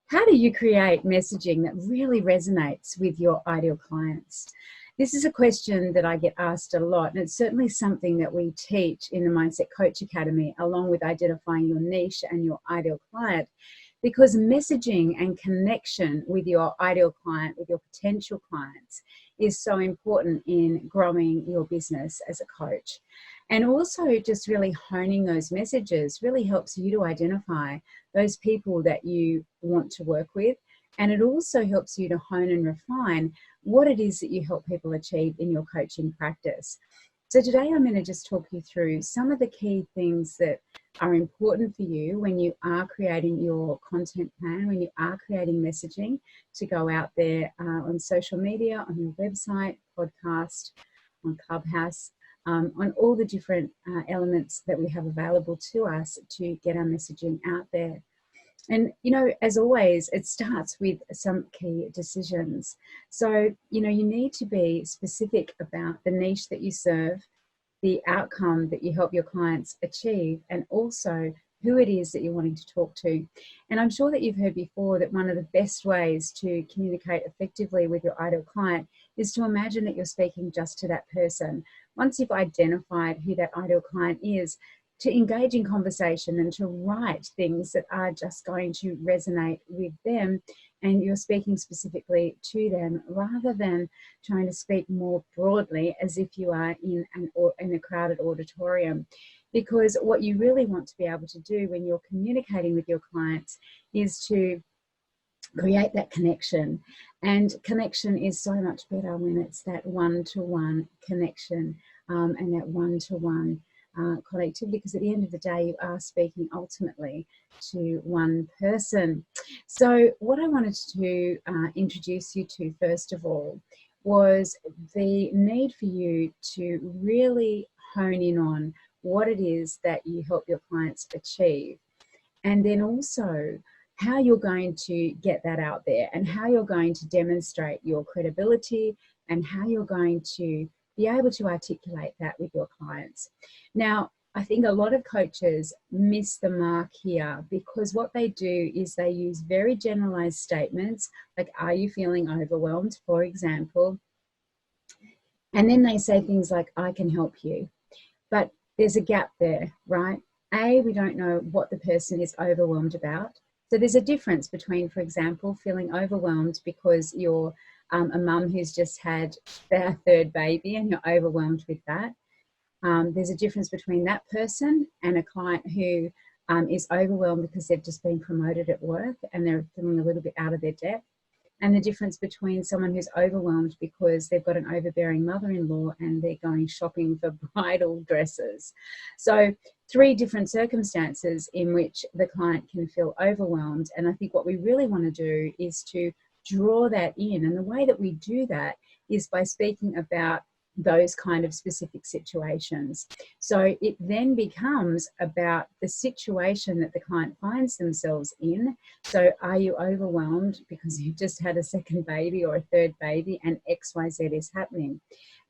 How do you create messaging that really resonates with your ideal clients? This is a question that I get asked a lot, and it's certainly something that we teach in the Mindset Coach Academy, along with identifying your niche and your ideal client, because messaging and connection with your ideal client, with your potential clients, is so important in growing your business as a coach. And also just really honing those messages really helps you to identify those people that you want to work with. And it also helps you to hone and refine what it is that you help people achieve in your coaching practice. So today I'm going to just talk you through some of the key things that are important for you when you are creating your content plan, when you are creating messaging to go out there on social media, on your website, podcast, on Clubhouse, on all the different elements that we have available to us to get our messaging out there. And, you know, as always, it starts with some key decisions. So, you know, you need to be specific about the niche that you serve, the outcome that you help your clients achieve, and also who it is that you're wanting to talk to. And I'm sure that you've heard before that one of the best ways to communicate effectively with your ideal client is to imagine that you're speaking just to that person. Once you've identified who that ideal client is, to engage in conversation and to write things that are just going to resonate with them, and you're speaking specifically to them rather than trying to speak more broadly as if you are in a crowded auditorium. Because what you really want to be able to do when you're communicating with your clients is to create that connection. And connection is so much better when it's that one-to-one connection and that one-to-one connectivity, because at the end of the day, you are speaking ultimately to one person. So what I wanted to introduce you to, first of all, was the need for you to really hone in on what it is that you help your clients achieve, and then also how you're going to get that out there and how you're going to demonstrate your credibility and how you're going to be able to articulate that with your clients. Now, I think a lot of coaches miss the mark here because what they do is they use very generalized statements like, are you feeling overwhelmed, for example? And then they say things like, I can help you. But there's a gap there, right? A, we don't know what the person is overwhelmed about. So there's a difference between, for example, feeling overwhelmed because you're a mum who's just had their third baby and you're overwhelmed with that. There's a difference between that person and a client who is overwhelmed because they've just been promoted at work and they're feeling a little bit out of their depth. And the difference between someone who's overwhelmed because they've got an overbearing mother-in-law and they're going shopping for bridal dresses. So 3 different circumstances in which the client can feel overwhelmed. And I think what we really want to do is to draw that in. And the way that we do that is by speaking about those kind of specific situations. So it then becomes about the situation that the client finds themselves in. So are you overwhelmed because you've just had a second baby or a third baby and XYZ is happening?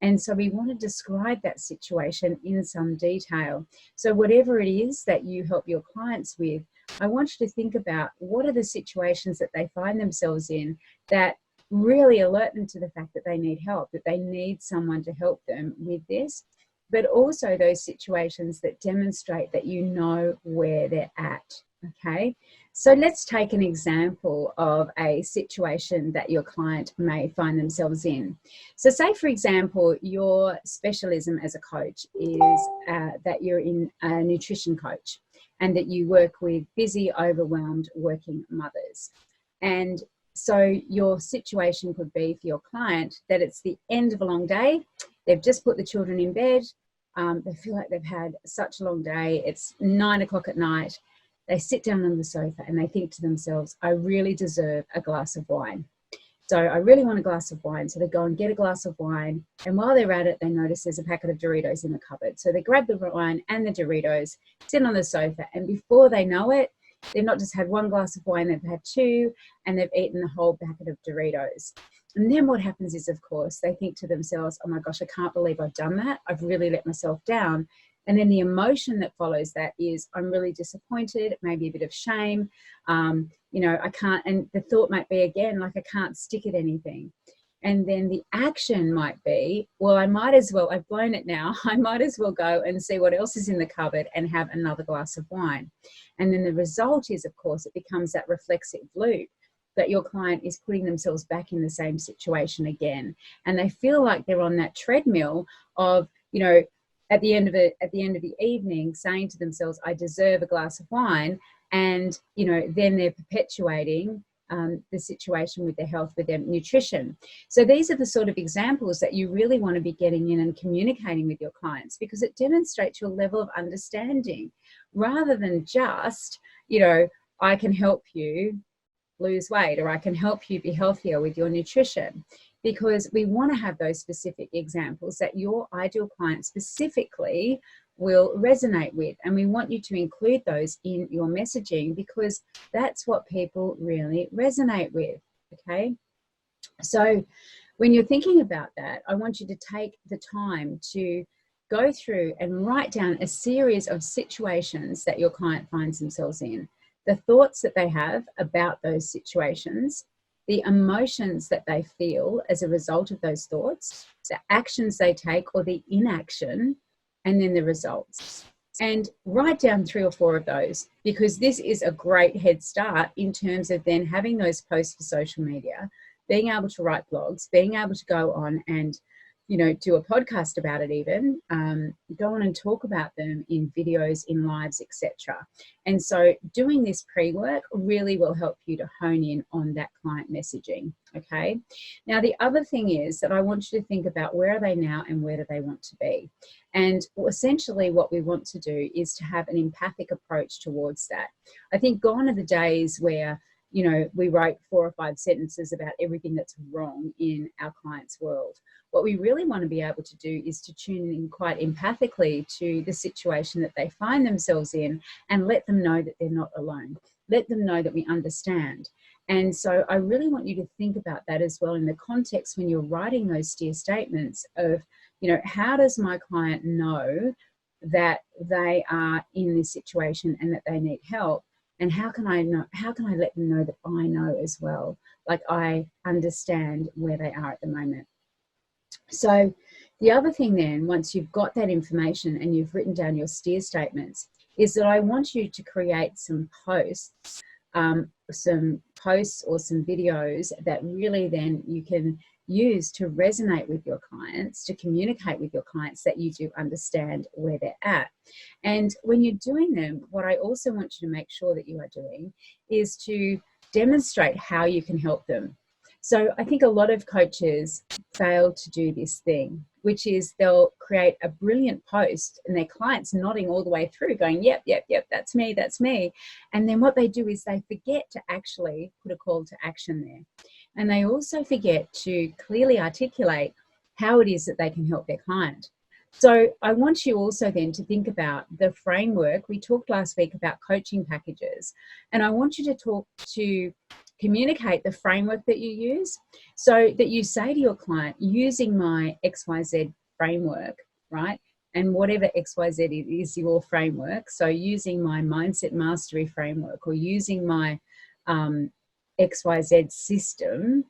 And so we want to describe that situation in some detail. So whatever it is that you help your clients with, I want you to think about what are the situations that they find themselves in that really alert them to the fact that they need help, that they need someone to help them with this, but also those situations that demonstrate that you know where they're at, okay? So let's take an example of a situation that your client may find themselves in. So say, for example, your specialism as a coach is that you're in a nutrition coach and that you work with busy, overwhelmed working mothers. And so your situation could be for your client that it's the end of a long day. They've just put the children in bed. They feel like they've had such a long day. It's 9 o'clock at night. They sit down on the sofa and they think to themselves, I really deserve a glass of wine. So I really want a glass of wine. So they go and get a glass of wine. And while they're at it, they notice there's a packet of Doritos in the cupboard. So they grab the wine and the Doritos, sit on the sofa. And before they know it, they've not just had 1 glass of wine, they've had 2, and they've eaten the whole packet of Doritos. And then what happens is, of course, they think to themselves, oh my gosh, I can't believe I've done that. I've really let myself down. And then the emotion that follows that is, I'm really disappointed, maybe a bit of shame. You know, I can't, and the thought might be again, like I can't stick at anything. And then the action might be, well, I might as well, I've blown it now, I might as well go and see what else is in the cupboard and have another glass of wine. And then the result is, of course, it becomes that reflexive loop that your client is putting themselves back in the same situation again. And they feel like they're on that treadmill of, you know, at the end of the evening saying to themselves, I deserve a glass of wine. And, you know, then they're perpetuating the situation with their health, with their nutrition. So these are the sort of examples that you really want to be getting in and communicating with your clients, because it demonstrates your level of understanding rather than just, you know, I can help you lose weight, or I can help you be healthier with your nutrition. Because we want to have those specific examples that your ideal client specifically will resonate with. And we want you to include those in your messaging, because that's what people really resonate with. Okay. So when you're thinking about that, I want you to take the time to go through and write down a series of situations that your client finds themselves in, the thoughts that they have about those situations, the emotions that they feel as a result of those thoughts, the actions they take or the inaction, and then the results. And write down 3 or 4 of those, because this is a great head start in terms of then having those posts for social media, being able to write blogs, being able to go on and, you know, do a podcast about it even, go on and talk about them in videos, in lives, etc. And so doing this pre-work really will help you to hone in on that client messaging, okay? Now, the other thing is that I want you to think about, where are they now and where do they want to be? And essentially what we want to do is to have an empathic approach towards that. I think gone are the days where, you know, we write 4 or 5 sentences about everything that's wrong in our client's world. What we really want to be able to do is to tune in quite empathically to the situation that they find themselves in, and let them know that they're not alone. Let them know that we understand. And so I really want you to think about that as well in the context when you're writing those steer statements of, you know, how does my client know that they are in this situation and that they need help? And how can I let them know that I know as well? Like, I understand where they are at the moment. So the other thing then, once you've got that information and you've written down your steer statements, is that I want you to create some posts or some videos that really then you can use to resonate with your clients, to communicate with your clients that you do understand where they're at. And when you're doing them, what I also want you to make sure that you are doing is to demonstrate how you can help them. So I think a lot of coaches fail to do this thing, which is they'll create a brilliant post and their client's nodding all the way through going, yep, that's me, that's me. And then what they do is they forget to actually put a call to action there. And they also forget to clearly articulate how it is that they can help their client. So I want you also then to think about the framework. We talked last week about coaching packages, and I want you to communicate the framework that you use, so that you say to your client, using my XYZ framework, right? And whatever XYZ is your framework. So using my mindset mastery framework, or using my XYZ system,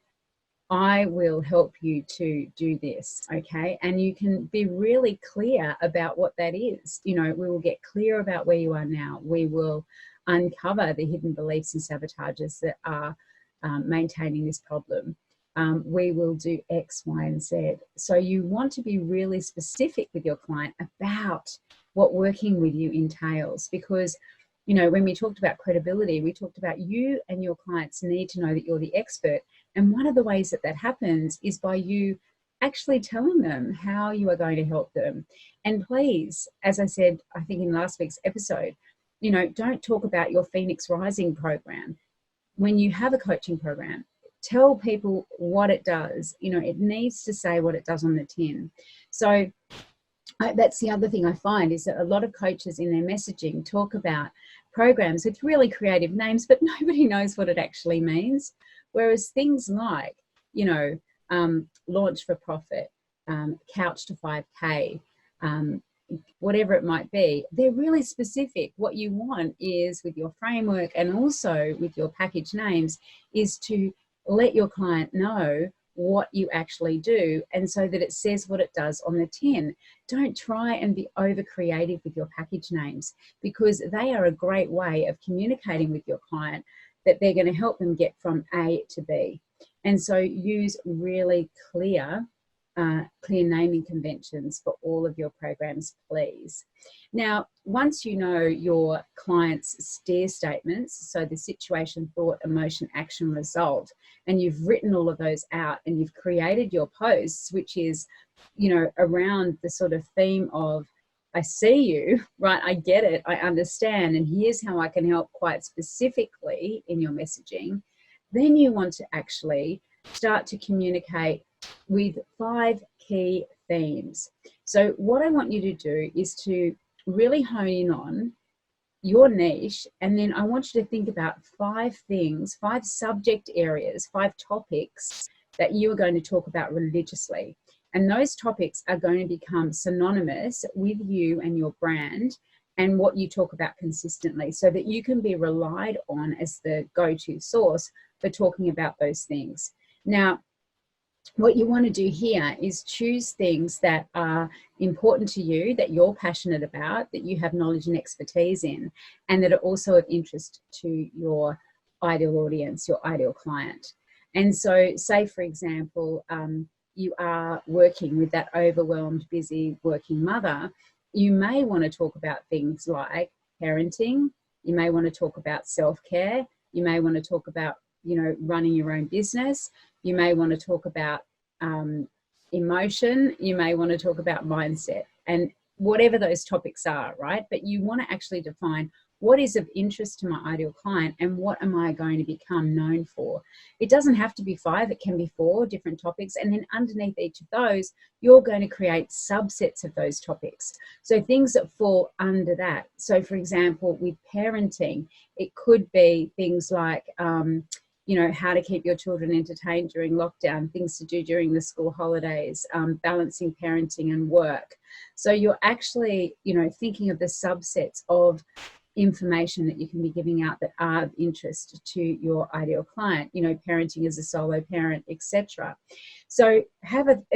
I will help you to do this, okay? And you can be really clear about what that is. You know, we will get clear about where you are now. We will uncover the hidden beliefs and sabotages that are maintaining this problem. We will do X, Y, and Z. So you want to be really specific with your client about what working with you entails, because, you know, when we talked about credibility, we talked about you and your clients need to know that you're the expert. And one of the ways that that happens is by you actually telling them how you are going to help them. And please, as I said, I think in last week's episode, you know, don't talk about your Phoenix Rising program. When you have a coaching program, tell people what it does. You know, it needs to say what it does on the tin. So that's the other thing I find, is that a lot of coaches in their messaging talk about programs with really creative names, but nobody knows what it actually means. Whereas things like, you know, Launch for Profit, Couch to 5K, whatever it might be, they're really specific. What you want is, with your framework and also with your package names, is to let your client know what you actually do, and so that it says what it does on the tin. Don't try and be over creative with your package names, because they are a great way of communicating with your client that they're going to help them get from A to B. And so use really clear naming conventions for all of your programs, please. Now, once you know your client's STARE statements, so the situation, thought, emotion, action, result, and you've written all of those out and you've created your posts, which is, you know, around the sort of theme of, I see you, right? I get it, I understand, and here's how I can help quite specifically in your messaging. Then you want to actually start to communicate with 5 key themes. So what I want you to do is to really hone in on your niche, and then I want you to think about 5 things, 5 subject areas, 5 topics that you are going to talk about religiously. And those topics are going to become synonymous with you and your brand and what you talk about consistently, so that you can be relied on as the go-to source for talking about those things. Now, what you want to do here is choose things that are important to you, that you're passionate about, that you have knowledge and expertise in, and that are also of interest to your ideal audience, your ideal client. And so, say, for example, you are working with that overwhelmed, busy working mother, you may want to talk about things like parenting, you may want to talk about self-care, you may want to talk about, you know, running your own business, you may want to talk about emotion, you may want to talk about mindset, and whatever those topics are, right? But you want to actually define what is of interest to my ideal client and what am I going to become known for. It doesn't have to be 5, it can be 4 different topics, and then underneath each of those you're going to create subsets of those topics, so things that fall under that. So for example, with parenting, it could be things like you know, how to keep your children entertained during lockdown, things to do during the school holidays, balancing parenting and work. So you're actually, you know, thinking of the subsets of information that you can be giving out that are of interest to your ideal client, you know, parenting as a solo parent, etc. So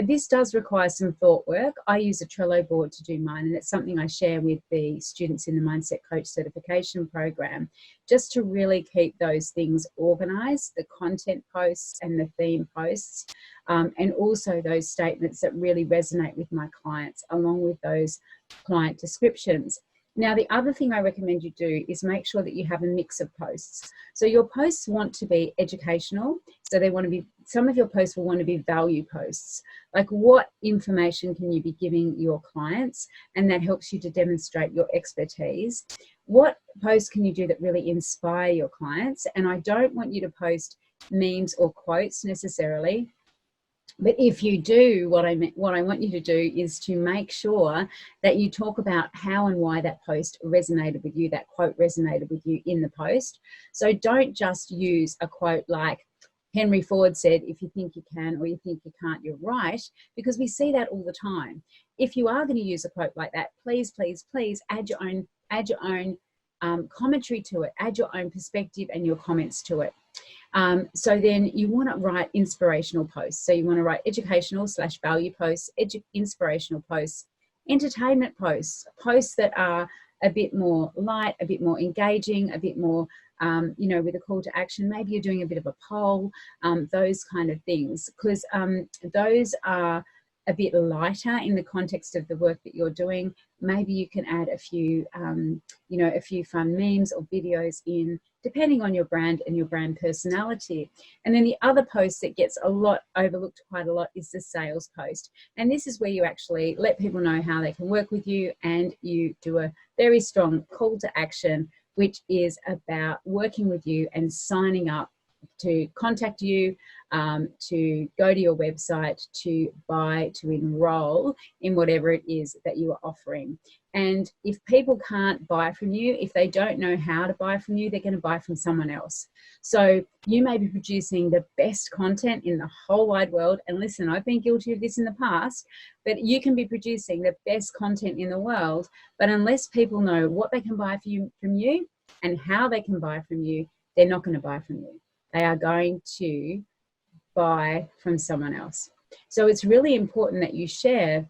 this does require some thought work. I use a Trello board to do mine, and it's something I share with the students in the Mindset Coach certification program, just to really keep those things organized, the content posts and the theme posts, and also those statements that really resonate with my clients, along with those client descriptions. Now, the other thing I recommend you do is make sure that you have a mix of posts. So your posts want to be educational. So they want to be, some of your posts will want to be value posts. Like, what information can you be giving your clients? And that helps you to demonstrate your expertise. What posts can you do that really inspire your clients? And I don't want you to post memes or quotes necessarily. But if you do, what I want you to do is to make sure that you talk about how and why that post resonated with you, that quote resonated with you in the post. So don't just use a quote like Henry Ford said, if you think you can or you think you can't, you're right, because we see that all the time. If you are going to use a quote like that, please, please, please add your own commentary to it, add your own perspective and your comments to it. So then you want to write inspirational posts. So you want to write educational / value posts, inspirational posts, entertainment posts, posts that are a bit more light, a bit more engaging, a bit more, you know, with a call to action. Maybe you're doing a bit of a poll, those kind of things, because those are a bit lighter in the context of the work that you're doing. Maybe you can add a few, you know, a few fun memes or videos in, depending on your brand and your brand personality. And then the other post that gets a lot overlooked quite a lot is the sales post. And this is where you actually let people know how they can work with you, and you do a very strong call to action, which is about working with you and signing up to contact you, to go to your website, to buy, to enroll in whatever it is that you are offering. And if people can't buy from you, if they don't know how to buy from you, they're going to buy from someone else. So you may be producing the best content in the whole wide world. And listen, I've been guilty of this in the past, but you can be producing the best content in the world, but unless people know what they can buy from you and how they can buy from you, they're not going to buy from you. They are going to buy from someone else. So it's really important that you share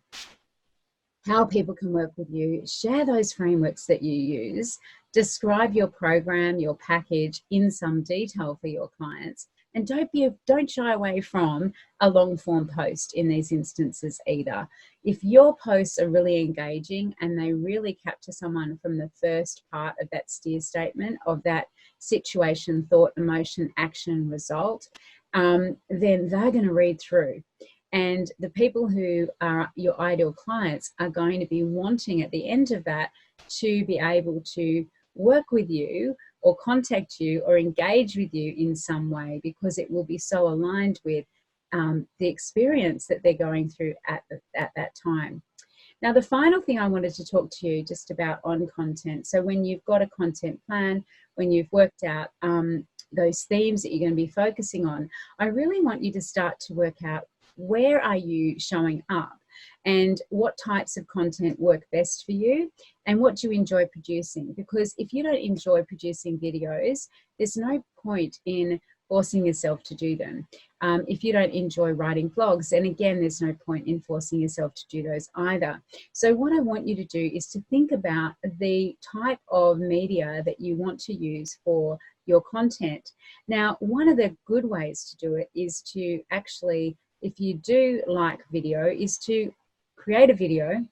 how people can work with you, share those frameworks that you use, describe your program, your package in some detail for your clients, and don't shy away from a long form post in these instances either. If your posts are really engaging and they really capture someone from the first part of that steer statement of that situation, thought, emotion, action, result, then they're going to read through. And the people who are your ideal clients are going to be wanting at the end of that to be able to work with you or contact you or engage with you in some way, because it will be so aligned with the experience that they're going through at that time. Now, the final thing I wanted to talk to you just about on content. So when you've got a content plan, when you've worked out those themes that you're going to be focusing on, I really want you to start to work out, where are you showing up and what types of content work best for you and what do you enjoy producing? Because if you don't enjoy producing videos, there's no point in forcing yourself to do them. If you don't enjoy writing blogs, then again, there's no point in forcing yourself to do those either. So what I want you to do is to think about the type of media that you want to use for your content. Now, one of the good ways to do it is to actually, if you do like video, is to create a video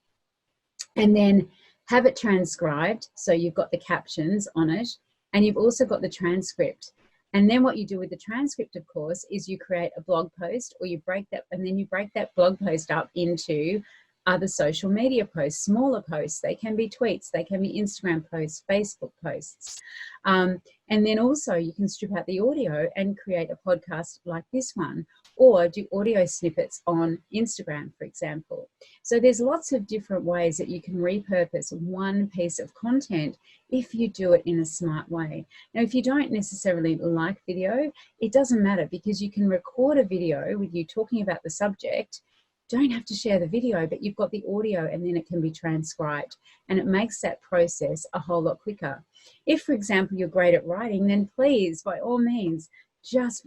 and then have it transcribed. So you've got the captions on it and you've also got the transcript. And then what you do with the transcript, of course, is you create a blog post, or you break that, and then you break that blog post up into other social media posts, smaller posts. They can be tweets, they can be Instagram posts, Facebook posts. And then also you can strip out the audio and create a podcast like this one, or do audio snippets on Instagram, for example. So there's lots of different ways that you can repurpose one piece of content if you do it in a smart way. Now, if you don't necessarily like video, it doesn't matter, because you can record a video with you talking about the subject. Don't have to share the video, but you've got the audio and then it can be transcribed, and it makes that process a whole lot quicker. If, for example, you're great at writing, then please, by all means, just,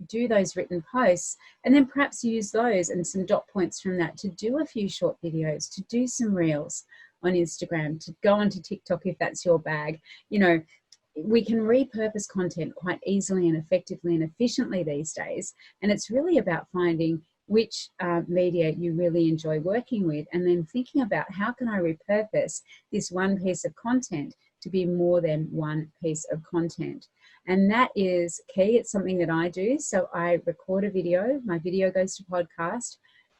do those written posts, and then perhaps use those and some dot points from that to do a few short videos, to do some reels on Instagram, to go onto TikTok if that's your bag. We can repurpose content quite easily and effectively and efficiently these days, and it's really about finding which media you really enjoy working with, and then thinking about, how can I repurpose this one piece of content to be more than one piece of content. And that is key. It's something that I do. So I record a video, my video goes to podcast,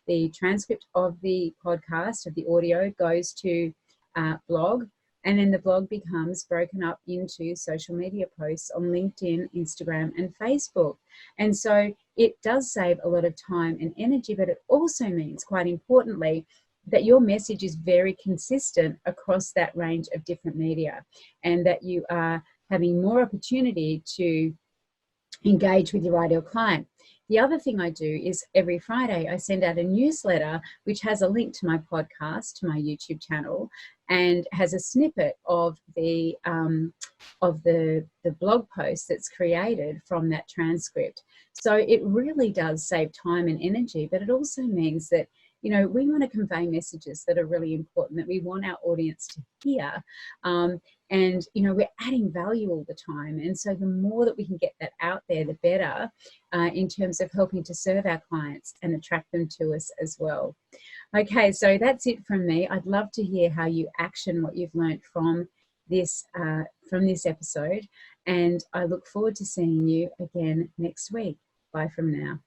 the transcript of the podcast, of the audio, goes to blog, and then the blog becomes broken up into social media posts on LinkedIn, Instagram, and Facebook. And so it does save a lot of time and energy, but it also means, quite importantly, that your message is very consistent across that range of different media, and that you are having more opportunity to engage with your ideal client. The other thing I do is every Friday I send out a newsletter which has a link to my podcast, to my YouTube channel, and has a snippet of the blog post that's created from that transcript. So it really does save time and energy, but it also means that we want to convey messages that are really important, that we want our audience to hear. And we're adding value all the time. And so the more that we can get that out there, the better, in terms of helping to serve our clients and attract them to us as well. Okay, so that's it from me. I'd love to hear how you action what you've learned from this episode. And I look forward to seeing you again next week. Bye from now.